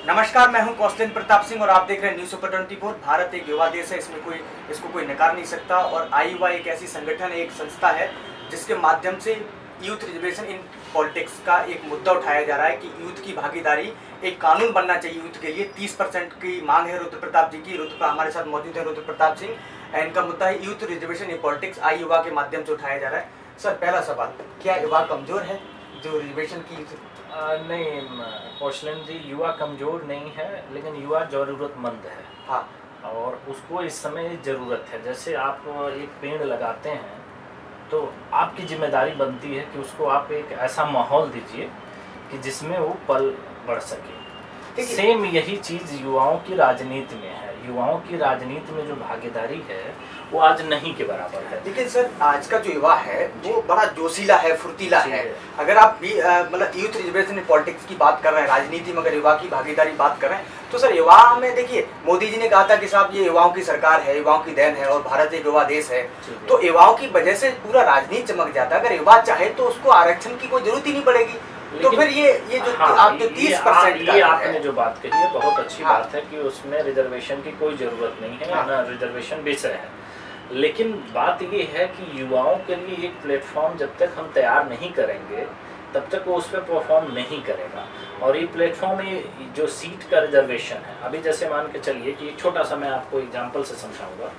नमस्कार, मैं हूं कौशलेन प्रताप सिंह और आप देख रहे हैं न्यूज़ सुपर 24। भारत एक युवा देश है, इसको कोई नकार नहीं सकता। और आई युवा एक ऐसी संगठन है, एक संस्था है जिसके माध्यम से यूथ रिजर्वेशन इन पॉलिटिक्स का एक मुद्दा उठाया जा रहा है कि यूथ की भागीदारी, एक कानून बनना चाहिए यूथ के लिए। 30% की मांग है रुद्र प्रताप जी की। हमारे साथ मौजूद है रुद्र प्रताप सिंह। इनका मुद्दा है यूथ रिजर्वेशन इन पॉलिटिक्स, आई युवा के माध्यम से उठाया जा रहा है। सर, पहला सवाल, क्या युवा कमजोर है जो रिजर्वेशन की? नहीं कौशलेन जी, युवा कमज़ोर नहीं है, लेकिन युवा ज़रूरतमंद है। हाँ। और उसको इस समय ज़रूरत है। जैसे आप एक पेड़ लगाते हैं तो आपकी जिम्मेदारी बनती है कि उसको आप एक ऐसा माहौल दीजिए कि जिसमें वो पल बढ़ सके। सेम यही चीज़ युवाओं की राजनीति में है। युवाओं की राजनीति में जो भागीदारी है वो आज नहीं के बराबर है। लेकिन सर, आज का जो युवा है वो बड़ा जोशीला है, फुर्तीला है। अगर आप भी मतलब यूथ रिजर्वेशन पॉलिटिक्स की बात कर रहे हैं, राजनीति में अगर युवा की भागीदारी बात कर रहे हैं, तो सर युवा में देखिए, मोदी जी ने कहा था कि साहब ये युवाओं की सरकार है, युवाओं की देन है और भारत एक युवा देश है। तो युवाओं की वजह से पूरा राजनीति चमक जाता है। अगर युवा चाहे तो उसको आरक्षण की कोई जरूरत ही नहीं पड़ेगी। तो फिर ये जो आप जो 30% ये आपने जो बात कही है बहुत अच्छी बात है कि उसमें रिजर्वेशन की कोई जरूरत नहीं है, ना रिजर्वेशन विषय है। लेकिन बात ये है कि युवाओं के लिए एक प्लेटफॉर्म जब तक हम तैयार नहीं करेंगे तब तक वो उस पर परफॉर्म नहीं करेगा। और ये प्लेटफॉर्म, ये जो सीट का रिजर्वेशन है, अभी जैसे मान के चलिए कि एक छोटा सा मैं आपको एग्जांपल से समझाऊंगा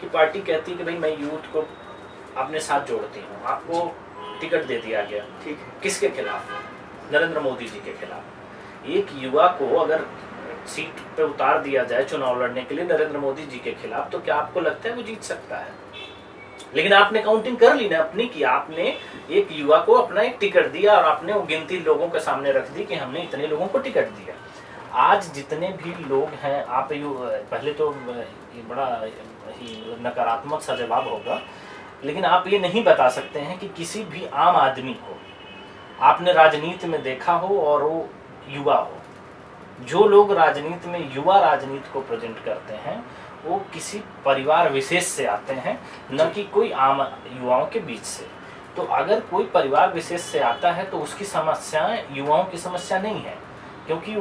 कि पार्टी कहती है कि भाई मैं यूथ को अपने साथ जोड़ती हूँ, आपको टिकट दे दिया गया, ठीक है, किसके खिलाफ? नरेंद्र मोदी जी के खिलाफ। एक युवा को अगर सीट पे उतार दिया जाए चुनाव लड़ने के लिए नरेंद्र मोदी जी के खिलाफ, तो क्या आपको लगता है वो जीत सकता है? लेकिन आपने काउंटिंग कर ली ना अपनी, कि आपने एक युवा को अपना एक टिकट दिया और आपने वो गिनती लोगों के सामने रख दी कि हमने इतने लोगों को टिकट दिया। आज जितने भी लोग हैं, आप पहले तो ये बड़ा ही नकारात्मक सा जवाब होगा, लेकिन आप ये नहीं बता सकते हैं कि किसी भी आम आदमी को आपने राजनीति में देखा हो और वो युवा हो। जो लोग राजनीति में युवा राजनीति को प्रेजेंट करते हैं वो किसी परिवार विशेष से आते हैं, न कि कोई आम युवाओं के बीच से। तो अगर कोई परिवार विशेष से आता है तो उसकी समस्याएं युवाओं की समस्या नहीं है, क्योंकि